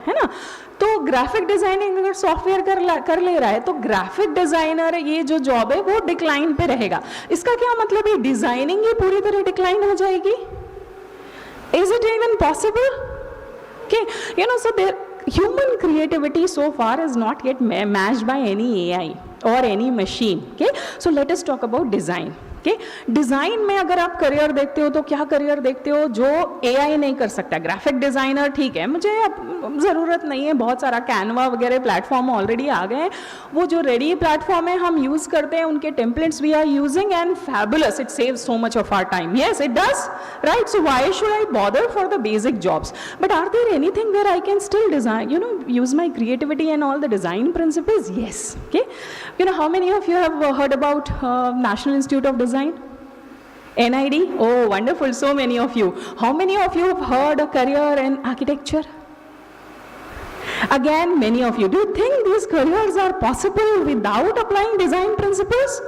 है ना। तो ग्राफिक डिजाइनिंग अगर सॉफ्टवेयर कर ले रहा है तो ग्राफिक डिजाइनर ये जो जॉब है वो डिक्लाइन पे रहेगा। इसका क्या मतलब है, डिजाइनिंग ही पूरी तरह डिक्लाइन हो जाएगी? Is it even possible? Okay, so human creativity so far is not yet matched by any AI or any machine. Okay, so let us talk about design. Okay, design में अगर आप career देखते हो तो क्या career देखते हो जो AI नहीं कर सकता? ग्राफिक डिज़ाइनर ठीक है, मुझे अब ज़रूरत नहीं है, बहुत सारा कैनवा वगैरह प्लेटफॉर्म ऑलरेडी आ गए हैं, वो जो रेडी प्लेटफॉर्म है हम यूज़ करते हैं, उनके templates we are using and fabulous, it saves so much of our time. Yes, it does, right? So why should I bother for the basic jobs? But are there anything where I can still design, use my creativity and all the design principles? Yes. Okay, how many of you have heard about National Institute of Design? NID? Oh, wonderful, so many of you. How many of you have heard a career in architecture? Again, many of you. Do you think these careers are possible without applying design principles?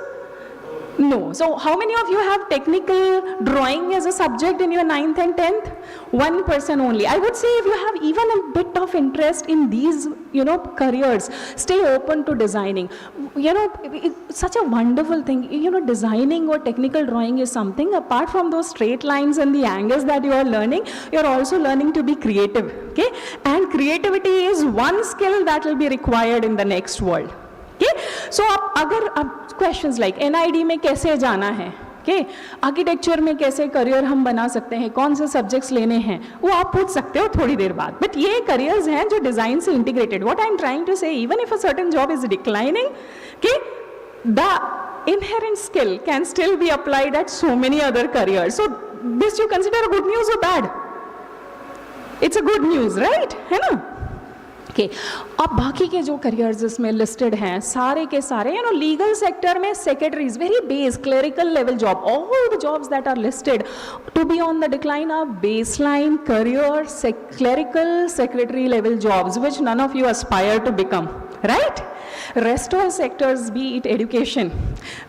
No. So how many of you have technical drawing as a subject in your 9th and 10th? 1% only. I would say if you have even a bit of interest in these, careers, stay open to designing. It's such a wonderful thing. Designing or technical drawing is something, apart from those straight lines and the angles that you are learning, you're also learning to be creative. Okay? And creativity is one skill that will be required in the next world. Okay? So अगर questions like NID में कैसे जाना है, okay? Architecture में कैसे career हम बना सकते हैं, कौन से सब्जेक्ट्स लेने हैं, वो आप पूछ सकते हो थोड़ी देर बाद. बट ये करियर्स हैं जो डिजाइन से integrated. What I am trying to say, even if a certain job is declining, okay, the inherent skill can still be applied at so many other careers. So this you consider a good news or bad? It's a good news, right? है ना? Okay. अब बाकी के जो careers इसमें listed हैं सारे के सारे, लीगल सेक्टर में secretaries, very base clerical level job, all the jobs that are listed to be on the decline or baseline career clerical secretary level jobs which none of you aspire to become, right? Rest of sectors, be it education,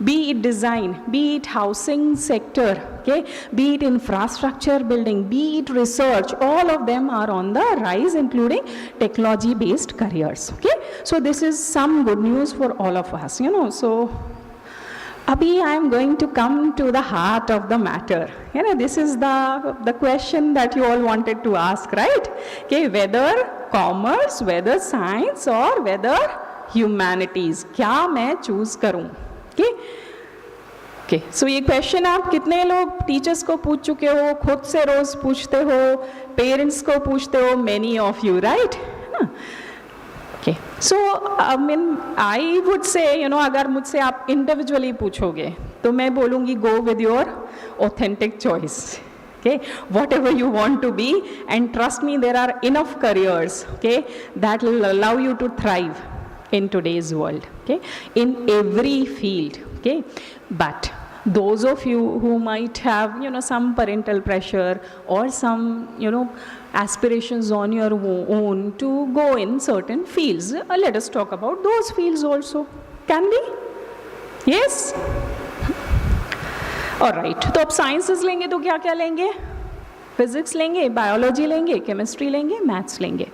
be it design, be it housing sector, okay, be it infrastructure building, be it research, all of them are on the rise, including technology based careers. Okay, so this is some good news for all of us, so abhi I am going to come to the heart of the matter. This is the question that you all wanted to ask, right? Okay, whether commerce, whether science, or whether humanities, क्या मैं choose करूं? Okay, सो ये question आप कितने लोग teachers को पूछ चुके हो, खुद से रोज पूछते हो, पेरेंट्स को पूछते हो? Many of you, right? Okay, so I would say अगर मुझसे आप इंडिविजुअली पूछोगे तो मैं बोलूँगी go with your authentic choice. Okay, whatever you want to be, and trust me, there are enough careers, okay, that will allow you to thrive in today's world, okay, in every field, okay. But those of you who might have some parental pressure or some aspirations on your own to go in certain fields, let us talk about those fields also. Can we? Yes. Alright, तो अब sciences लेंगे तो क्या क्या लेंगे? Physics लेंगे, biology लेंगे, chemistry लेंगे, मैथ्स लेंगे.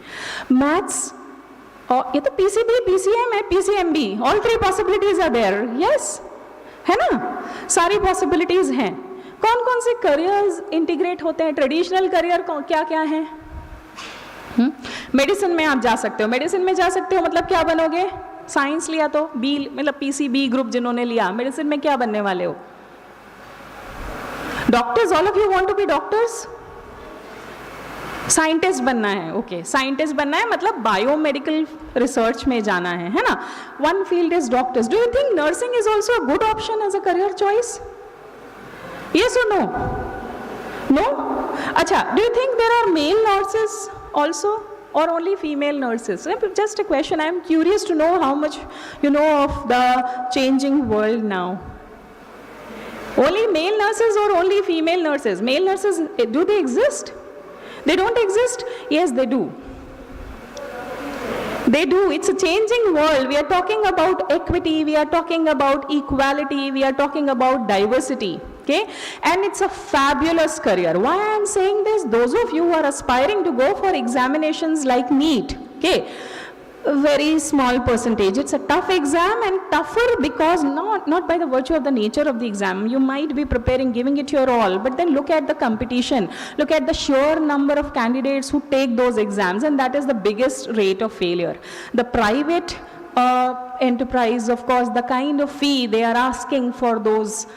मैथ्स और ये तो पीसीबी, पीसीएम है, PCMB, all three possibilities are there. Yes, है ना? सारी पॉसिबिलिटीज हैं. कौन कौन से करियर्स इंटीग्रेट होते हैं? ट्रेडिशनल करियर क्या क्या है? मेडिसिन में आप जा सकते हो. मेडिसिन में जा सकते हो मतलब क्या बनोगे? साइंस लिया तो बी, मतलब पीसीबी ग्रुप जिन्होंने लिया, मेडिसिन में क्या बनने वाले हो? Doctors, all of you want to be doctors? Scientist बनना है. ओके, साइंटिस्ट बनना है मतलब बायोमेडिकल रिसर्च में जाना है ना? One field is doctors. Do you think nursing is also a good option as a career choice? Yes और नो? नो? अच्छा, do you think there are male nurses also or only female nurses? Just a question, I am curious to know how much you know of the changing world now. Only male nurses or only female nurses? Male nurses, do they exist? They don't exist? Yes, they do. They do. It's a changing world. We are talking about equity, we are talking about equality, we are talking about diversity. Okay, and it's a fabulous career. Why I am saying this? Those of you who are aspiring to go for examinations like NEET, okay, a very small percentage. It's a tough exam, and tougher because not by the virtue of the nature of the exam. You might be preparing, giving it your all, but then look at the competition. Look at the sheer number of candidates who take those exams, and that is the biggest rate of failure. The private enterprise, of course, the kind of fee they are asking for those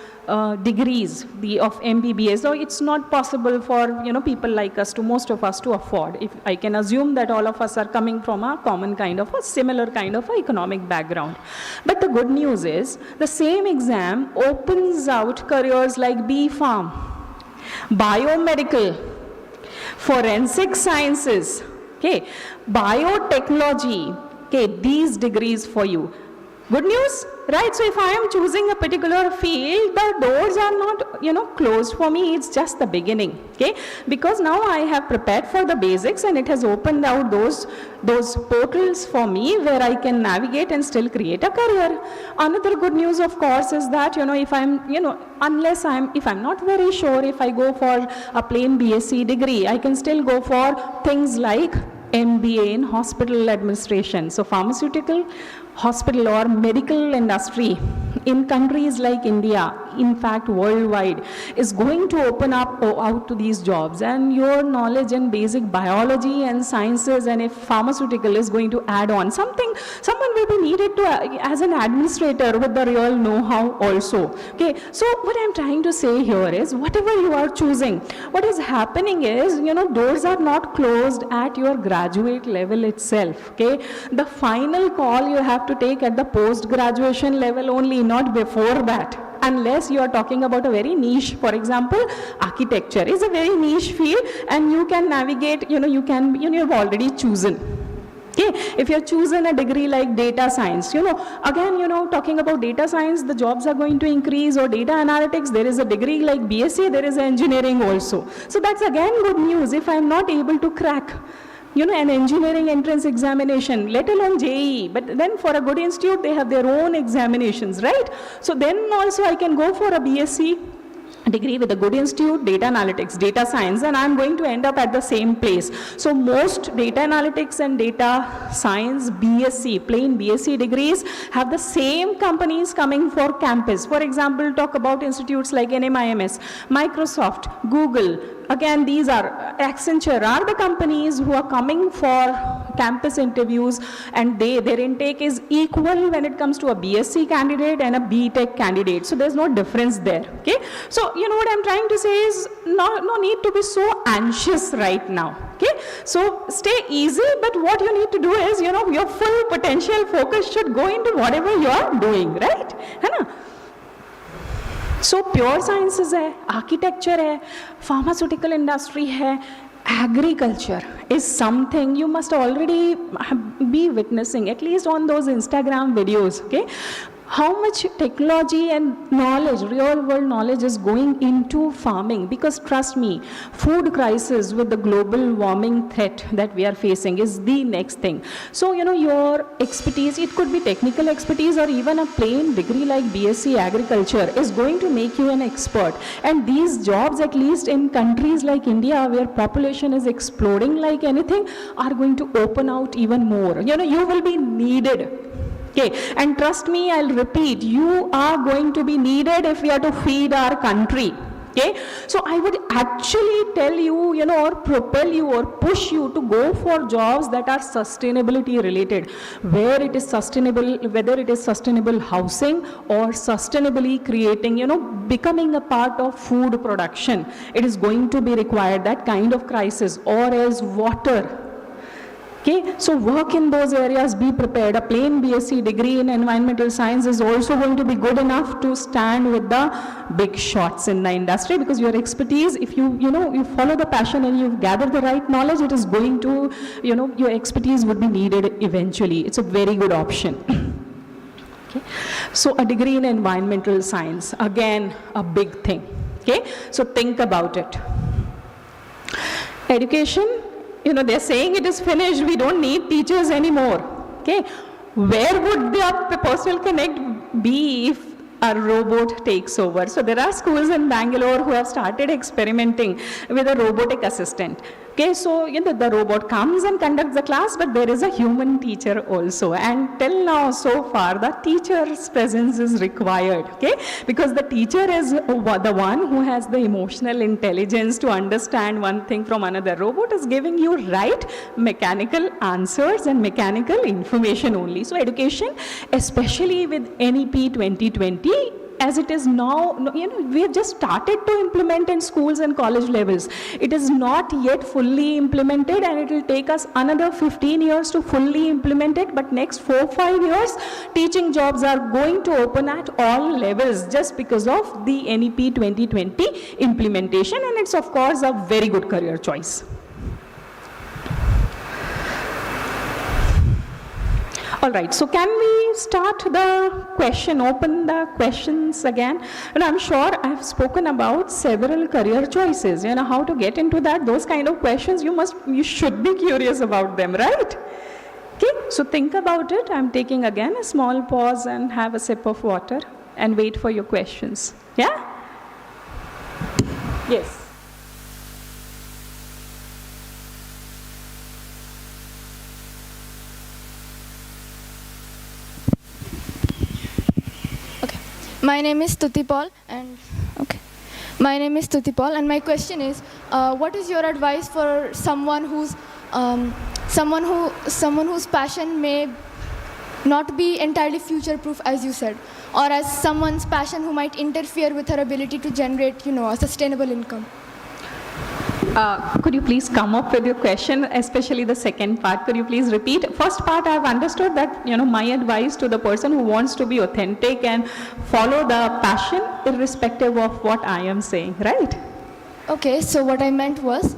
degrees of MBBS, so it's not possible for people like us, to most of us, to afford. If I can assume that all of us are coming from a common kind of a similar kind of economic background. But the good news is the same exam opens out careers like B.Pharm, biomedical, forensic sciences, okay, biotechnology, okay, these degrees for you. Good news, right? So if I am choosing a particular field, the doors are not, closed for me. It's just the beginning, okay? Because now I have prepared for the basics, and it has opened out those portals for me where I can navigate and still create a career. Another good news, of course, is that, if I'm, if I'm not very sure, if I go for a plain BSc degree, I can still go for things like MBA in hospital administration. So pharmaceutical, hospital or medical industry in countries like India, in fact worldwide, is going to open up out to these jobs, and your knowledge in basic biology and sciences and if pharmaceutical is going to add on something. Someone will be needed to as an administrator with the real know-how also. Okay, so what I'm trying to say here is, whatever you are choosing, what is happening is, doors are not closed at your graduate level itself. Okay, the final call you have to take at the post-graduation level only, not before that. Unless you are talking about a very niche, for example, architecture is a very niche field, and you can navigate, you've already chosen. Okay, if you're choosing a degree like data science, again, talking about data science, the jobs are going to increase, or data analytics, there is a degree like BSc, there is engineering also. So that's again good news. If I'm not able to crack an engineering entrance examination, let alone JEE, but then for a good institute, they have their own examinations, right? So then also I can go for a BSc degree with a good institute, data analytics, data science, and I'm going to end up at the same place. So most data analytics and data science BSc, plain BSc degrees have the same companies coming for campus. For example, talk about institutes like NMIMS, Microsoft, Google. Again, these are Accenture are the companies who are coming for campus interviews, and their intake is equal when it comes to a BSc candidate and a BTech candidate. So there's no difference there. Okay. So what I'm trying to say is, no need to be so anxious right now. Okay. So stay easy, but what you need to do is, your full potential focus should go into whatever you are doing, right? है ना? So pure sciences है, architecture है, pharmaceutical industry है, agriculture is something you must already be witnessing, at least on those Instagram videos, okay? How much technology and knowledge, real world knowledge is going into farming, because trust me, food crisis with the global warming threat that we are facing is the next thing. So, your expertise, it could be technical expertise or even a plain degree like BSc agriculture is going to make you an expert. And these jobs, at least in countries like India where population is exploding like anything, are going to open out even more. You will be needed. Okay, and trust me, I'll repeat, you are going to be needed if we are to feed our country. Okay, so I would actually tell you, or propel you or push you to go for jobs that are sustainability related, where it is sustainable, whether it is sustainable housing or sustainably creating, becoming a part of food production. It is going to be required, that kind of crisis, or as water. Okay, so work in those areas, be prepared. A plain BSc degree in environmental science is also going to be good enough to stand with the big shots in the industry, because your expertise, if you follow the passion and you gather the right knowledge, it is going to, your expertise would be needed eventually. It's a very good option. Okay, so a degree in environmental science, again, a big thing. Okay, so think about it. Education, they're saying it is finished, we don't need teachers anymore. Okay, where would the personal connect be if a robot takes over. So there are schools in Bangalore who have started experimenting with a robotic assistant. Okay, so the robot comes and conducts the class, but there is a human teacher also. And till now, so far, the teacher's presence is required. Okay, because the teacher is the one who has the emotional intelligence to understand one thing from another. Robot is giving you right mechanical answers and mechanical information only. So education, especially with NEP 2020, as it is now, we have just started to implement in schools and college levels. It is not yet fully implemented, and it will take us another 15 years to fully implement it. But next 4-5 years, teaching jobs are going to open at all levels just because of the NEP 2020 implementation, and it's of course a very good career choice. All right, so can we start the question, open the questions again? And I'm sure I've spoken about several career choices, how to get into that, those kind of questions, you should be curious about them, right? Okay, so think about it. I'm taking again a small pause and have a sip of water and wait for your questions. Yeah? Yes. My name is Stuti Paul, and my question is, what is your advice for someone whose passion may not be entirely future-proof, as you said, or as someone's passion who might interfere with her ability to generate, a sustainable income? Could you please come up with your question, especially the second part? Could you please repeat? First part, I've understood that, my advice to the person who wants to be authentic and follow the passion irrespective of what I am saying, right? Okay, so what I meant was,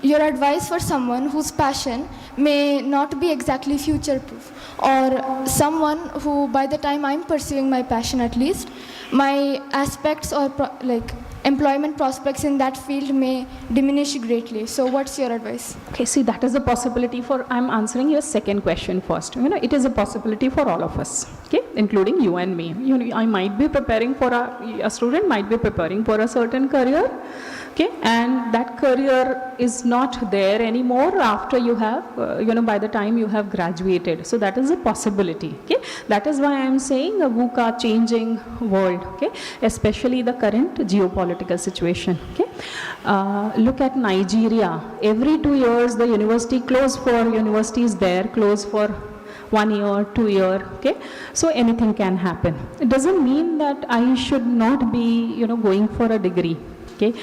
your advice for someone whose passion may not be exactly future-proof, or someone who, by the time I'm pursuing my passion at least, my aspects or employment prospects in that field may diminish greatly. So what's your advice? Okay, see, that is a possibility I'm answering your second question first. It is a possibility for all of us, okay, including you and me. I might be preparing for a student might be preparing for a certain career, okay, and that career is not there anymore after you have, by the time you have graduated. So that is a possibility, okay. That is why I am saying a VUCA changing world, okay, especially the current geopolitical situation, okay. Look at Nigeria. Every 2 years, the university close for 1 year, 2 year, okay. So anything can happen. It doesn't mean that I should not be, going for a degree, okay.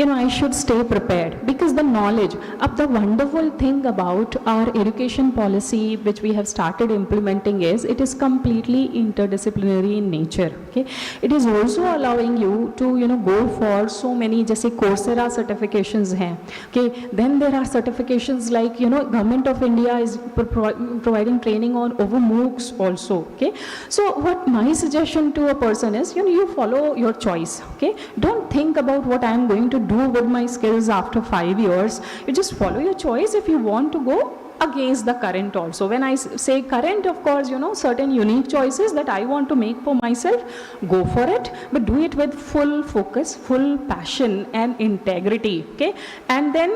I should stay prepared, because the knowledge of the wonderful thing about our education policy, which we have started implementing, is it is completely interdisciplinary in nature, okay. It is also allowing you to, go for so many, just say Coursera certifications hai, okay. Then there are certifications like, Government of India is providing training on over MOOCs also, okay. So what my suggestion to a person is, you follow your choice, okay. Don't think about what I am going to do with my skills after 5 years. You just follow your choice. If you want to go against the current also. When I say current, of course, certain unique choices that I want to make for myself, go for it, but do it with full focus, full passion and integrity, okay. And then,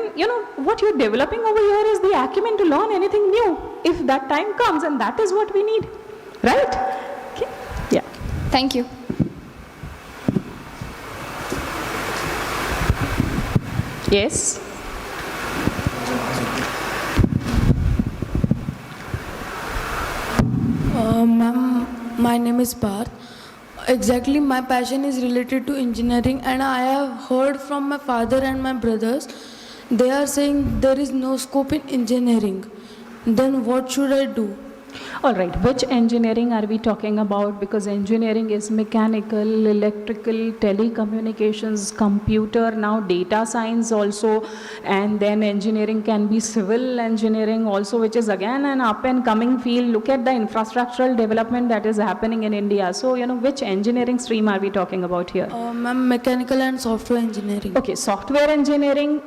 what you're developing over here is the acumen to learn anything new if that time comes, and that is what we need, right? Okay. Yeah. Thank you. Yes. Ma'am, my name is Parth. Exactly, my passion is related to engineering, and I have heard from my father and my brothers. They are saying there is no scope in engineering. Then what should I do? All right, which engineering are we talking about? Because engineering is mechanical, electrical, telecommunications, computer, now data science also, and then engineering can be civil engineering also, which is again an up and coming field. Look at the infrastructural development that is happening in India. So, which engineering stream are we talking about here? Ma'am, mechanical and software engineering. Okay, software engineering,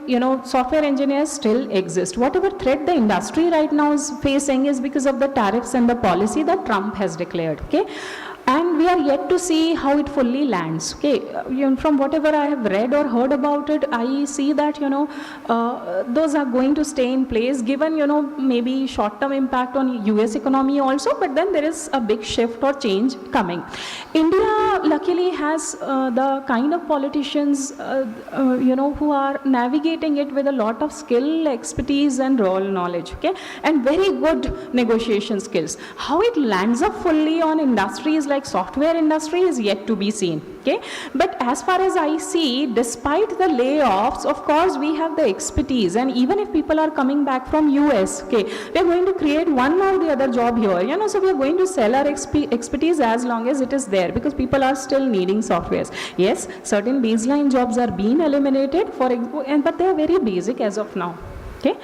software engineers still exist. Whatever threat the industry right now is facing is because of the tariffs and the policy that Trump has declared, okay. And we are yet to see how it fully lands. Okay, from whatever I have read or heard about it, I see that those are going to stay in place, given maybe short-term impact on US economy also, but then there is a big shift or change coming. India luckily has the kind of politicians who are navigating it with a lot of skill, expertise, and role knowledge. Okay, and very good negotiation skills. How it lands up fully on industries like software industry is yet to be seen. Okay, but as far as I see, despite the layoffs, of course we have the expertise, and even if people are coming back from US, okay, we are going to create one or the other job here. So we are going to sell our expertise as long as it is there, because people are still needing softwares. Yes, certain baseline jobs are being eliminated but they are very basic as of now. Okay.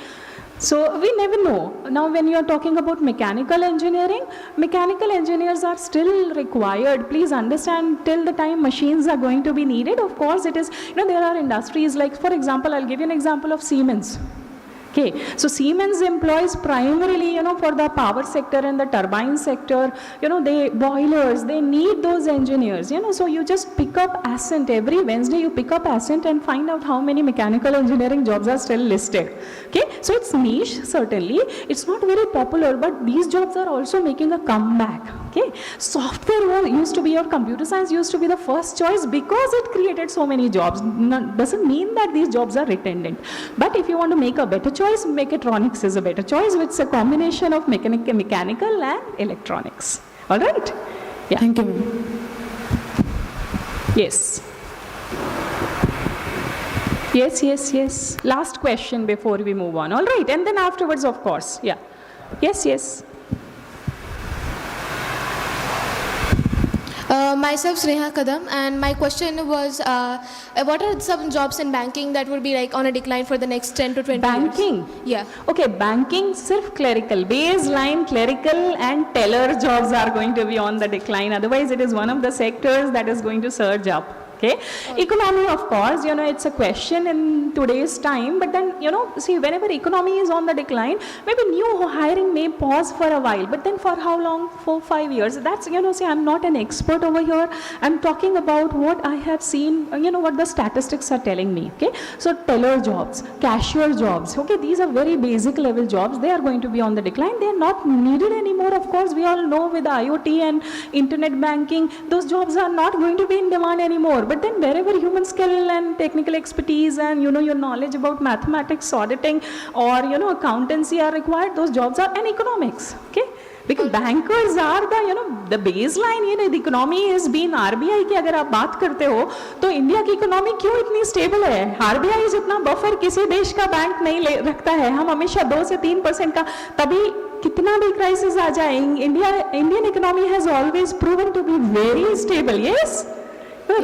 So we never know. Now when you are talking about mechanical engineering, mechanical engineers are still required. Please understand, till the time machines are going to be needed, of course it is, there are industries like, for example, I'll give you an example of Siemens. Okay, so Siemens employs primarily, for the power sector and the turbine sector, they boilers, they need those engineers, so you just pick up Ascent, every Wednesday you pick up Ascent and find out how many mechanical engineering jobs are still listed. Okay, so it's niche, certainly, it's not very popular, but these jobs are also making a comeback. Okay, software used to be, or computer science used to be the first choice because it created so many jobs. Doesn't mean that these jobs are redundant, but if you want to make a better choice, mechatronics is a better choice, which is a combination of mechanical and electronics. All right? Yeah. Thank you, ma'am. Yes. Yes. Last question before we move on. All right, and then afterwards, of course. Yeah. Yes. Myself Sneha Kadam, and my question was, what are some jobs in banking that would be like on a decline for the next 10 to 20 Banking? years? Yeah. Okay, banking, sirf clerical, baseline clerical and teller jobs are going to be on the decline. Otherwise, it is one of the sectors that is going to surge up. Okay, economy, of course, it's a question in today's time, but then, see, whenever economy is on the decline, maybe new hiring may pause for a while, but then for how long? 4-5 years. That's, see, I'm not an expert over here. I'm talking about what I have seen, what the statistics are telling me. Okay, so teller jobs, cashier jobs, okay, these are very basic level jobs. They are going to be on the decline. They are not needed anymore. Of course, we all know with IoT and internet banking, those jobs are not going to be in demand anymore. But then wherever human skill and technical expertise and your knowledge about mathematics, auditing, or accountancy are required, those jobs are, and economics. Okay, because bankers are the baseline. The economy is being RBI की अगर आप बात करते हो तो India की economy क्यों इतनी स्टेबल है? RBI जितना बफर किसी देश का बैंक नहीं रखता है. हम हमेशा 2 से 3% का, तभी कितना भी क्राइसिस आ जाए, Indian economy has always proven to be very stable. Yes,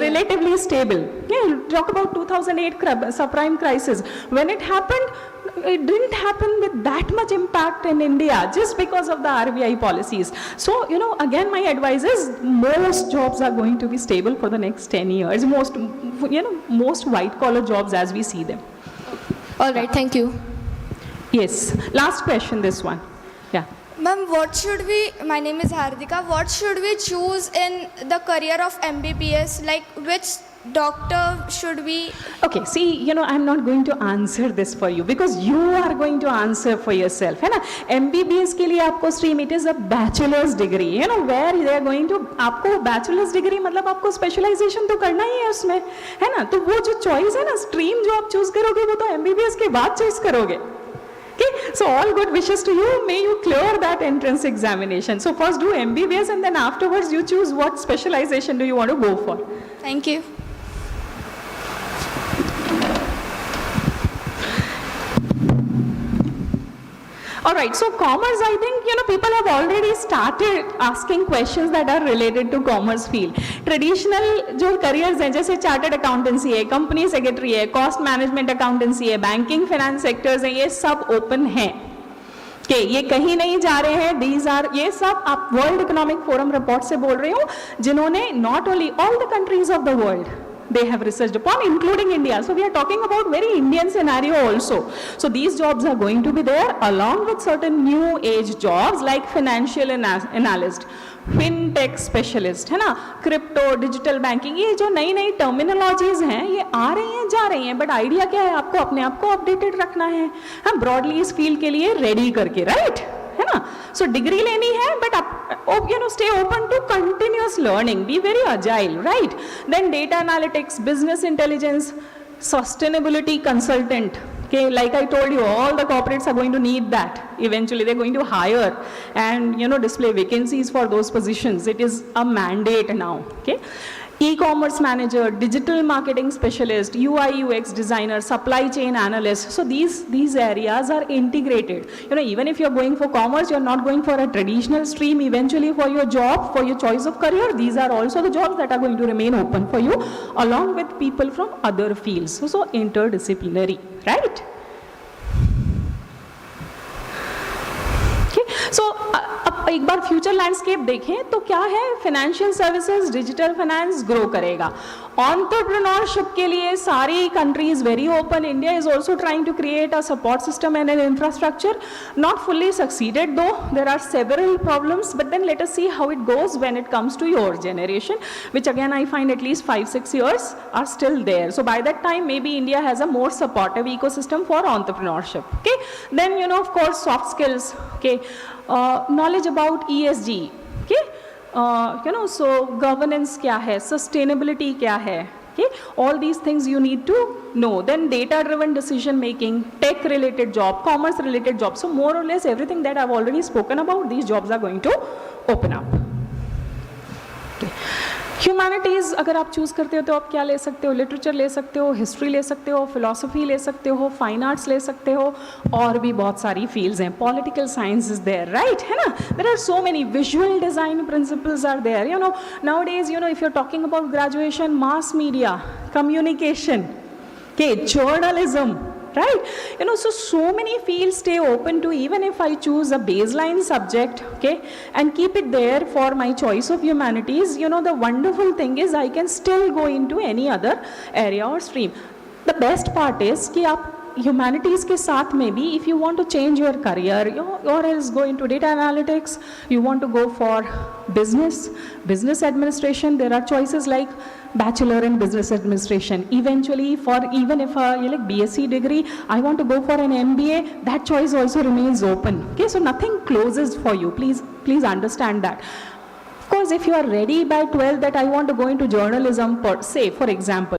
relatively stable. Yeah, talk about 2008 subprime crisis. When it happened, it didn't happen with that much impact in India just because of the RBI policies. So, again, my advice is most jobs are going to be stable for the next 10 years. Most white collar jobs as we see them. All right, thank you. Yes, last question, this one. Yeah. Ma'am, my name is Hardika, what should we choose in the career of MBBS? Like, which doctor should we? Okay, see, I'm not going to answer this for you because you are going to answer for yourself. है ना? MBBS के लिए आपको stream, it is a bachelor's degree. Where they are going to, आपको bachelor's degree मतलब आपको specialization तो करना ही है उसमें, है ना? तो वो जो choice है ना, stream जो आप choose करोगे वो तो MBBS के बाद choose करोगे. Okay, so all good wishes to you. May you clear that entrance examination. So first do MBBS and then afterwards you choose what specialization do you want to go for. Thank you. All right, so commerce, I think, people have already started asking questions that are related to commerce field. Traditional जो careers हैं, जैसे chartered accountancy है, company secretary है, cost management accountancy है, banking finance sectors हैं, ये सब open हैं. Okay, ये कहीं नहीं जा रहे हैं. These are, ये सब आप World Economic Forum report से बोल रहे हो, जिन्होंने not only all the countries of the world, they have researched upon, including India. So we are talking about very Indian scenario also. So these jobs are going to be there along with certain new age jobs like financial analyst, fintech specialist, है ना, crypto, digital banking, ये जो नई नई terminologies हैं ये आ रही हैं जा रही हैं, बट आइडिया क्या है, आपको अपने आप को अपडेटेड रखना है, हाँ, ब्रॉडली इस फील्ड के लिए रेडी करके, राइट, है ना. सो डिग्री लेनी है बट आप stay open to continuous learning, be very agile, right. Then data analytics, business intelligence, sustainability consultant. Okay, like I told you, all the corporates are going to need that. Eventually, they're going to hire and display vacancies for those positions. It is a mandate now. Okay, e-commerce manager, digital marketing specialist, UI UX designer, supply chain analyst. So these areas are integrated. Even if you're going for commerce, you're not going for a traditional stream. Eventually, for your job, for your choice of career, these are also the jobs that are going to remain open for you, along with people from other fields. So interdisciplinary, right? So अब एक बार future landscape देखें तो क्या है, financial services, digital finance grow करेगा. Entrepreneurship के लिए सारी countries very open. India is also trying to create a support system and an infrastructure. Not fully succeeded though, there are several problems, but then let us see how it goes when it comes to your generation, which again I find at least 5-6 years are still there. So by that time maybe India has a more supportive ecosystem for entrepreneurship. Okay, then of course soft skills. Okay, knowledge about ESG. Okay, so governance क्या है, sustainability क्या है. Okay, all these things you need to know. Then data driven decision making, tech related job, commerce related job. So more or less everything that I've already spoken about, these jobs are going to open up. Humanities अगर आप choose करते हो तो आप क्या ले सकते हो, लिटरेचर ले सकते हो, हिस्ट्री ले सकते हो, फिलोसफी ले सकते हो, फाइन आर्ट्स ले सकते हो, और भी बहुत सारी फील्ड्स हैं. Political science is there, right, है ना. There are so many visual design principles are there. Now days if you are talking about graduation, mass media, communication, के journalism, right, so many fields stay open to, even if I choose a baseline subject, okay, and keep it there for my choice of humanities. The wonderful thing is I can still go into any other area or stream. The best part is कि आप humanities के साथ में भी, if you want to change your career, or else go into data analytics, you want to go for business administration, there are choices like bachelor in business administration. Eventually, for even if like BSc degree, I want to go for an MBA, that choice also remains open. Okay, so nothing closes for you. Please understand that. Of course, if you are ready by 12 that I want to go into journalism, say for example,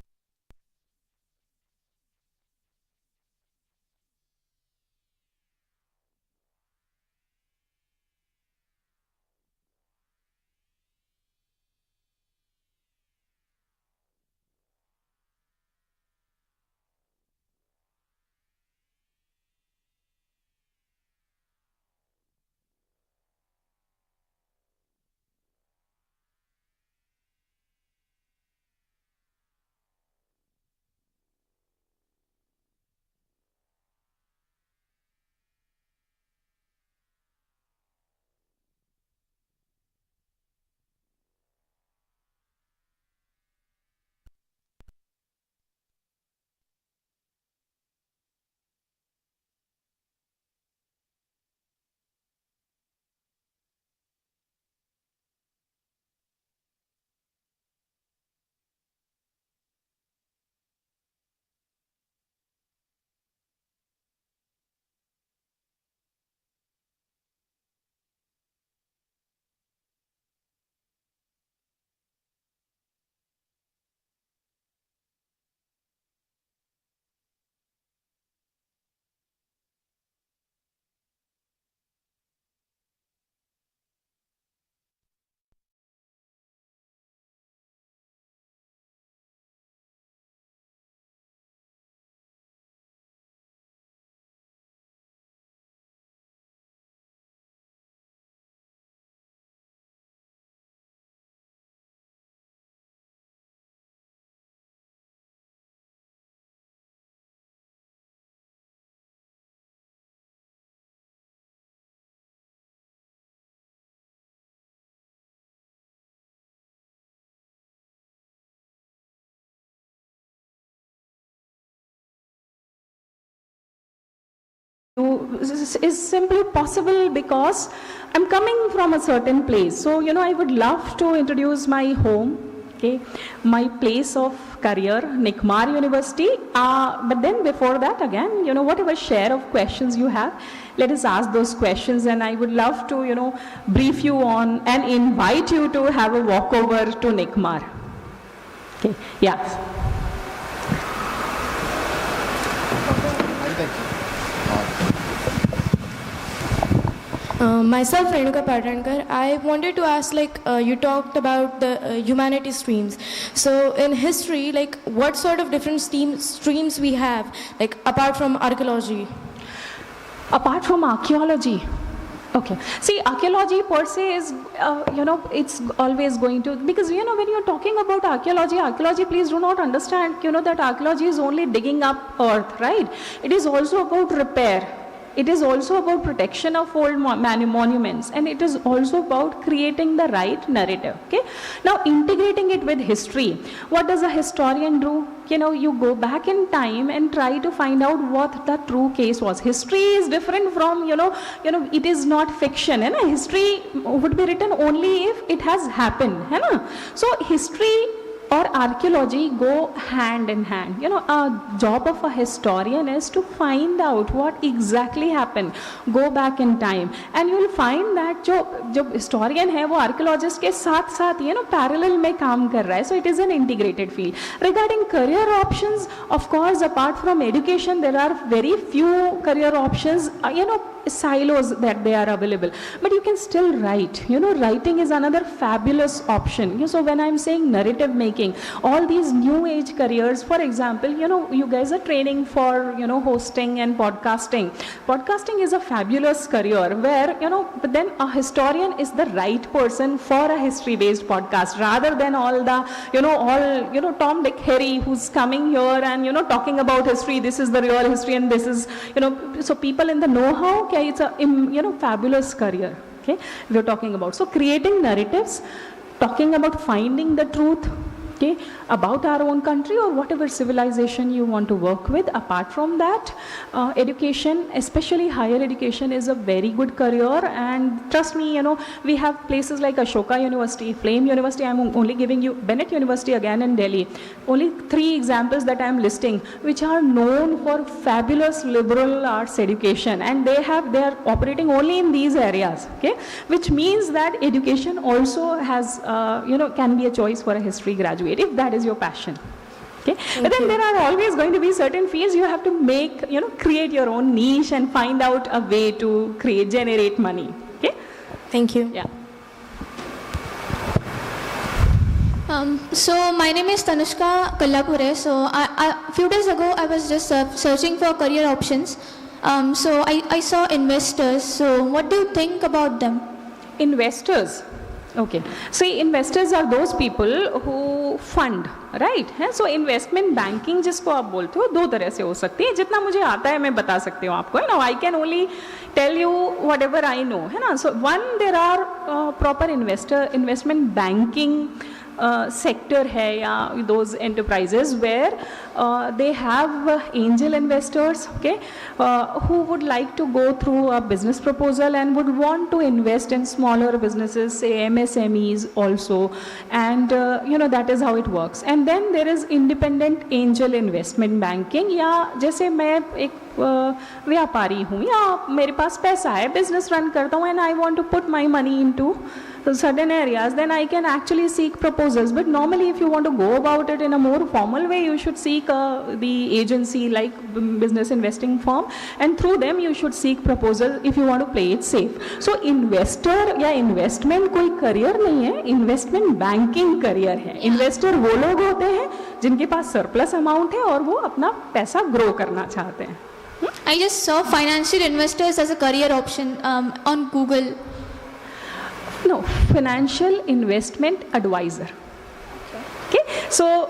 is simply possible because I'm coming from a certain place. So, I would love to introduce my home, okay, my place of career, Nikmar University. But then before that, again, whatever share of questions you have, let us ask those questions, and I would love to, brief you on and invite you to have a walkover to Nikmar. Okay, yeah. Myself, Renuka Patankar, I wanted to ask, you talked about the humanities streams. So in history, what sort of different streams we have, apart from archaeology? Apart from archaeology, okay. See, archaeology per se is, it's always going to, because, when you're talking about archaeology, please do not understand, that archaeology is only digging up earth, right? It is also about repair. It is also about protection of old monuments, and it is also about creating the right narrative, okay? Now, integrating it with history. What does a historian do? You go back in time and try to find out what the true case was. History is different from, it is not fiction. History would be written only if it has happened. So, history or archaeology go hand in hand. A job of a historian is to find out what exactly happened. Go back in time, and you will find that जो historian है वो archaeologist के साथ parallel में काम कर रहा है. So it is an integrated field. Regarding career options, of course, apart from education, there are very few career options. Silos that they are available, but you can still write. Writing is another fabulous option. So when I'm saying narrative making, all these new age careers, for example, you guys are training for hosting and podcasting. Podcasting is a fabulous career where but then a historian is the right person for a history based podcast, rather than all the Tom, Dick, Harry who's coming here and talking about history. This is the real history, and this is so people in the know-how. Okay, it's a fabulous career, okay, we're talking about. So creating narratives, talking about finding the truth, okay, about our own country or whatever civilization you want to work with. Apart from that, education, especially higher education, is a very good career, and trust me, we have places like Ashoka University, Flame University. I'm only giving you Bennett University again in Delhi. Only 3 examples that I'm listing, which are known for fabulous liberal arts education, and they are operating only in these areas, okay, which means that education also has, can be a choice for a history graduate if that is your passion. Okay, but then there are always going to be certain fields you have to make, create your own niche and find out a way to generate money. Okay, Thank you. yeah. So my name is Tanushka Kallapure. So a few days ago I was just searching for career options. So I saw investors. So what do you think about them? Investors. Okay. See, investors are those people who fund, right? So investment banking जिसको आप बोलते हो 2 तरह से हो सकती है. जितना मुझे आता है मैं बता सकती हूँ आपको. I can only tell you whatever I know. है ना? So one, there are proper investment banking sector है या those enterprises where they have angel investors, okay, who would like to go through a business proposal and would want to invest in smaller businesses, say MSMEs also, and that is how it works. And then there is independent angel investment banking, या जैसे मैं एक व्यापारी हूँ या मेरे पास पैसा है, business run करता हूँ, and I want to put my money into certain areas, then I can actually seek proposals. But normally if you want to go about it in a more formal way, you should seek the agency like business investing firm, and through them you should seek proposal if you want to play it safe. So investor या investment कोई career नहीं है, investment banking career है. Investor वो लोग होते हैं जिनके पास surplus amount है और वो अपना पैसा grow करना चाहते हैं. I just saw financial investors as a career option on Google. No, financial investment advisor. Okay, so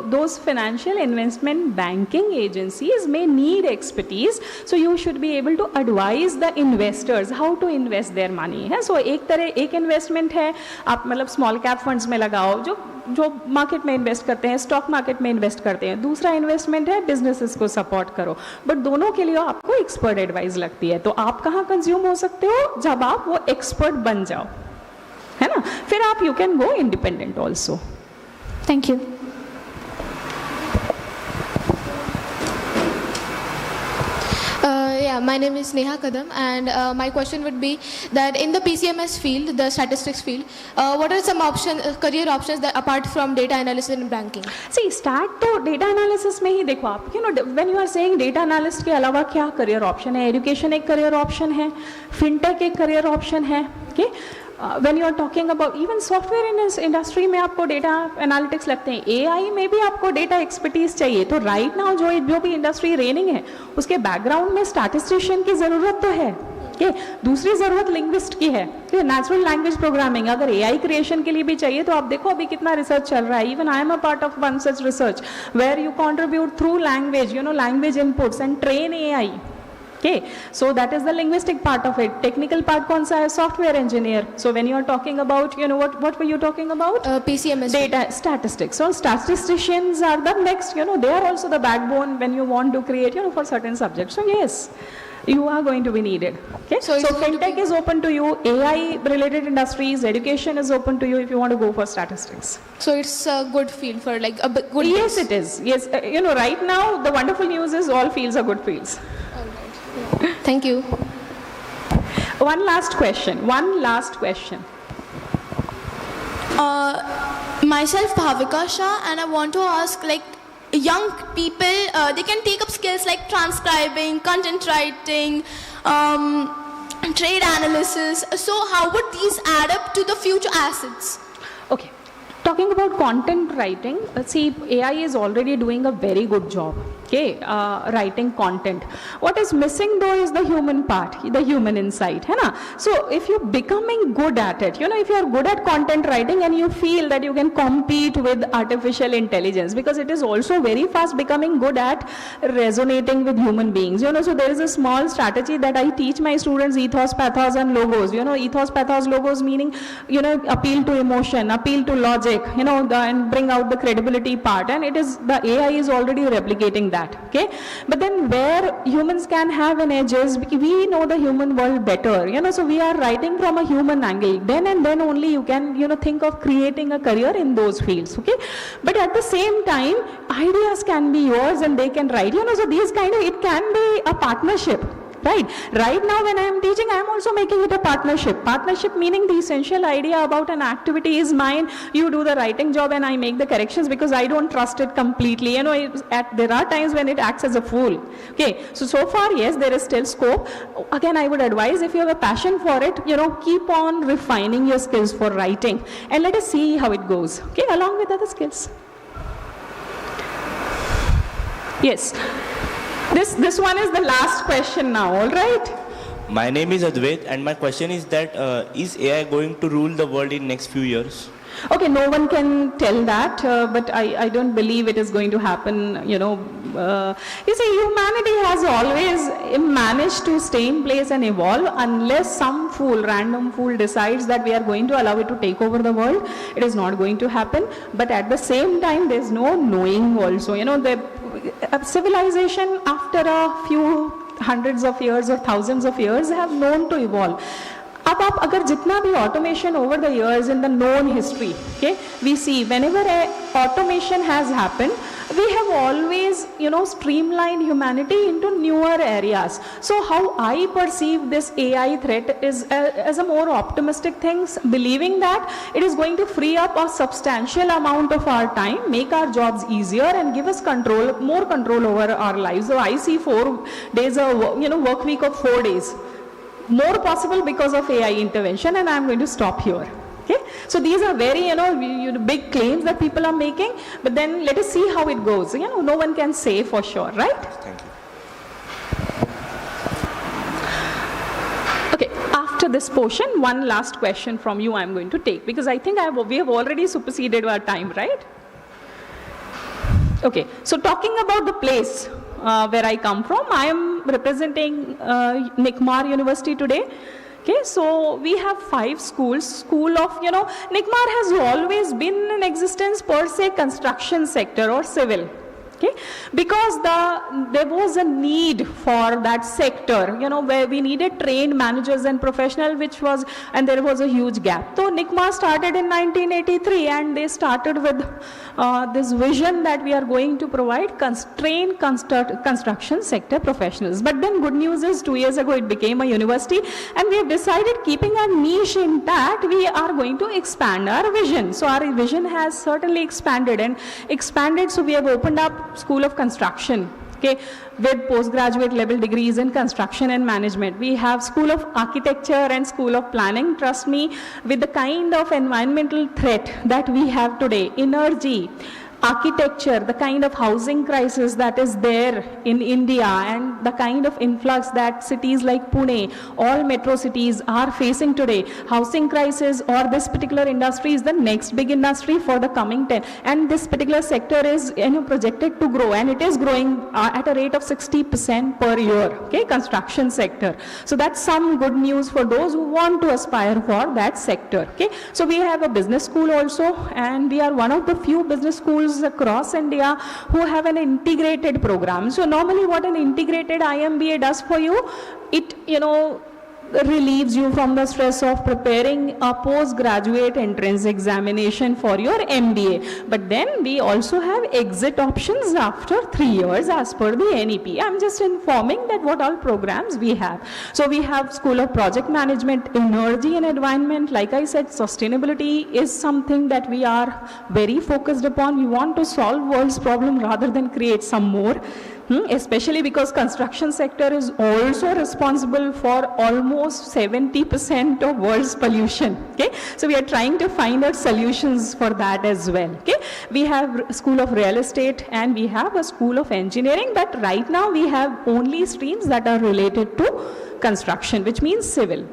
those financial investment banking agencies may need expertise, so you should be able to advise the investors how to invest their money. है, so एक investment है, आप मतलब small cap funds में लगाओ जो जो market में इन्वेस्ट करते हैं, स्टॉक मार्केट में इन्वेस्ट करते हैं, दूसरा इन्वेस्टमेंट है बिजनेसेस को सपोर्ट करो, बट दोनों के लिए आपको एक्सपर्ट एडवाइस लगती है। तो आप कहाँ कंज्यूम हो सकते हो? जब आप वो एक्सपर्ट बन जाओ, है ना, फिर आप you can go independent also. Thank you. Yeah, my name is Neha Kadam, and my question would be that in the PCMS field, the statistics field, what are some career options that apart from data analysis and banking? See, start तो data analysis में ही देखो आप, when you are saying data analyst के अलावा क्या career option है? Education एक करियर ऑप्शन है, फिनटेक एक करियर ऑप्शन है, okay. When you are talking about even software industry में आपको डेटा एनालिटिक्स लगते हैं, एआई में भी आपको डेटा एक्सपर्टीज चाहिए। तो राइट नाउ जो भी इंडस्ट्री रेनिंग है उसके बैकग्राउंड में स्टैटिस्टिशियन की ज़रूरत तो है, कि दूसरी ज़रूरत लिंग्विस्ट की है, कि नेचुरल लैंग्वेज प्रोग्रामिंग अगर एआई क्रिएशन के लिए भी चाहिए तो आप देखो अभी कितना रिसर्च चल रहा है। Even I am a part of one such research where you contribute through language, language inputs and train AI. Okay, so that is the linguistic part of it. Technical part कौन सा है? Software engineer. So when you are talking about, what were you talking about? PCMS. Data statistics. So statisticians are the next, they are also the backbone when you want to create, for certain subjects. So yes, you are going to be needed. Okay, So it's so going to fintech is open to you, AI related industries, education is open to you if you want to go for statistics. So it's a good field for like a good. Yes, it is. Yes, right now the wonderful news is all fields are good fields. Thank you. One last question. Myself, Bhavika Shah, and I want to ask, like, young people, they can take up skills like transcribing, content writing, trade analysis. So how would these add up to the future assets? Okay. Talking about content writing, see, AI is already doing a very good job, writing content. What is missing though is the human part, the human insight, है ना? So if you're becoming good at it, if you're good at content writing and you feel that you can compete with artificial intelligence, because it is also very fast becoming good at resonating with human beings, so there is a small strategy that I teach my students, ethos, pathos and logos, ethos, pathos, logos meaning, appeal to emotion, appeal to logic, and bring out the credibility part, and the AI is already replicating that, okay? But then where humans can have an edge is, we know the human world better, so we are writing from a human angle, then and then only you can, think of creating a career in those fields, okay? But at the same time, ideas can be yours and they can write, so these it can be a partnership. Right now when I am teaching, I am also making it a partnership meaning the essential idea about an activity is mine, you do the writing job and I make the corrections because I don't trust it completely, there are times when it acts as a fool, okay? So far, yes, there is still scope. Again, I would advise, if you have a passion for it, keep on refining your skills for writing and let us see how it goes, okay, along with other skills. Yes. This one is the last question now, all right? My name is Advait, and my question is that is AI going to rule the world in next few years? Okay, no one can tell that, but I don't believe it is going to happen, you see, humanity has always managed to stay in place and evolve unless some random fool decides that we are going to allow it to take over the world. It is not going to happen, but at the same time, there's no knowing also, the civilization after a few hundreds of years or thousands of years have known to evolve. अब आप अगर जितना भी automation over the years in the known history, okay, we see whenever automation has happened, we have always, streamlined humanity into newer areas. So how I perceive this AI threat is as a more optimistic thing, believing that it is going to free up a substantial amount of our time, make our jobs easier and give us more control over our lives. So I see 4 days of, work week of 4 days. More possible because of AI intervention, and I am going to stop here. Okay, so these are very big claims that people are making, but then let us see how it goes. No one can say for sure, right? Thank you. Okay, after this portion, one last question from you I am going to take, because I think we have already superseded our time, right? Okay, so talking about the place where I come from, I am representing Nikmar University today. Okay, so we have 5 schools. School of, NICMAR has always been in existence per se construction sector or civil. Okay, because there was a need for that sector, where we needed trained managers and professionals, and there was a huge gap. So NICMAR started in 1983, and they started with this vision that we are going to provide trained construction sector professionals. But then good news is 2 years ago it became a university, and we have decided, keeping our niche intact, we are going to expand our vision. So our vision has certainly expanded, so we have opened up School of Construction, okay, with postgraduate level degrees in construction and management. We have School of Architecture and School of Planning. Trust me, with the kind of environmental threat that we have today, energy, architecture, the kind of housing crisis that is there in India, and the kind of influx that cities like Pune, all metro cities are facing today, housing crisis, or this particular industry is the next big industry for the coming 10. And this particular sector is projected to grow, and it is growing at a rate of 60% per year, okay, construction sector. So that's some good news for those who want to aspire for that sector. Okay, so we have a business school also, and we are one of the few business schools across India who have an integrated program. So normally what an integrated IMBA does for you, it relieves you from the stress of preparing a postgraduate entrance examination for your MBA. But then we also have exit options after 3 years as per the NEP. I'm just informing that what all programs we have. So we have School of Project Management, Energy and Environment. Like I said, sustainability is something that we are very focused upon. We want to solve world's problem rather than create some more. Especially because construction sector is also responsible for almost 70% of world's pollution. Okay, so we are trying to find out solutions for that as well. Okay, we have School of Real Estate and we have a School of Engineering, but right now we have only streams that are related to construction, which means civil.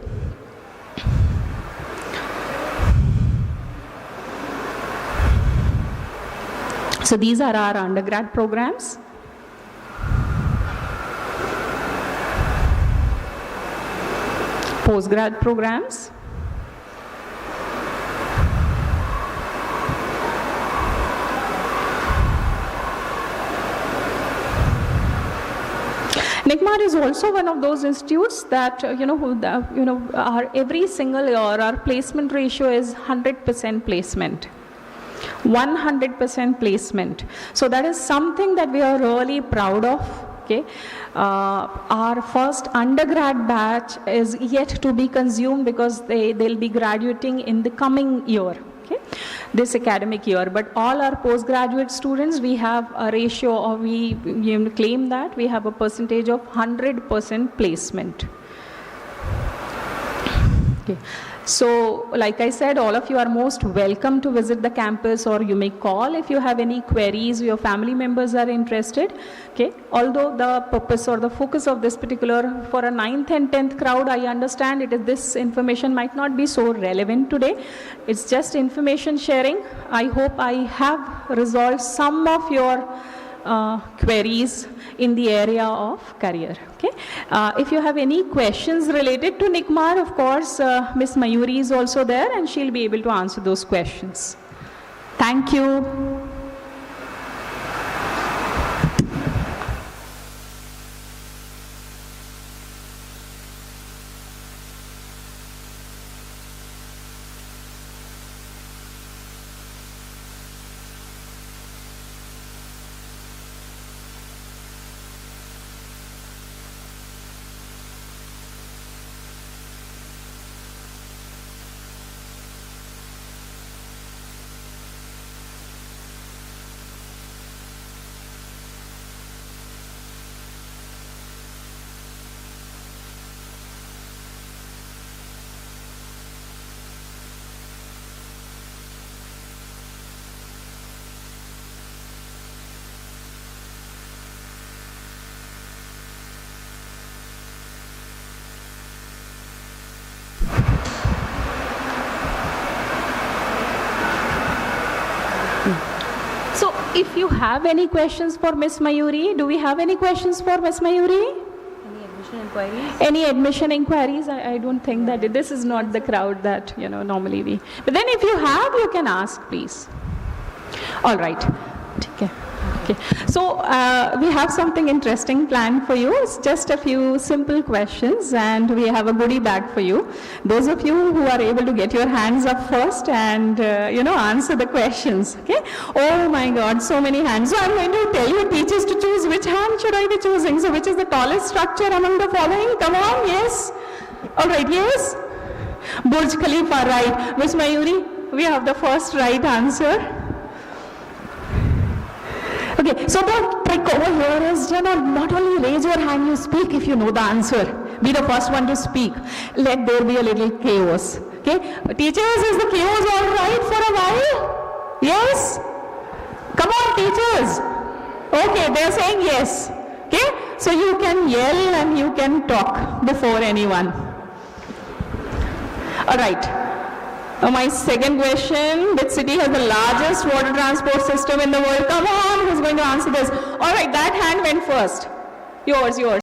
So these are our undergrad programs. Postgrad programs. NICMAR is also one of those institutes that, our every single year, our placement ratio is 100% placement. 100% placement. So that is something that we are really proud of. Okay. Our first undergrad batch is yet to be consumed because they'll be graduating in the coming year, okay, this academic year. But all our postgraduate students, we have a ratio of, we claim that we have a percentage of 100% placement. Okay. So, like I said, all of you are most welcome to visit the campus, or you may call if you have any queries, your family members are interested. Okay. Although the purpose or the focus of this particular, for a 9th and 10th crowd, I understand this information might not be so relevant today. It's just information sharing. I hope I have resolved some of your queries in the area of career. Okay. If you have any questions related to NICMAR, of course, Ms. Mayuri is also there and she'll be able to answer those questions. Thank you. So, if you have any questions for Ms. Mayuri, do we have any questions for Ms. Mayuri? Any admission inquiries? Any admission inquiries? I don't think that this is not the crowd that, normally we. But then if you have, you can ask, please. All right. Okay. So we have something interesting planned for you. It's just a few simple questions, and we have a goodie bag for you. Those of you who are able to get your hands up first and answer the questions. Okay. Oh my God, so many hands. So I'm going to tell you teachers to choose which hand should I be choosing. So which is the tallest structure among the following? Come on, yes. All right, yes. Burj Khalifa, right. Miss Mayuri, we have the first right answer. Okay, so the trick over here is, not only raise your hand, you speak if you know the answer. Be the first one to speak. Let there be a little chaos. Okay, teachers, is the chaos all right for a while? Yes? Come on, teachers. Okay, they're saying yes. Okay, so you can yell and you can talk before anyone. All right. My second question, which city has the largest water transport system in the world? Come on, who's going to answer this? All right, that hand went first. Yours.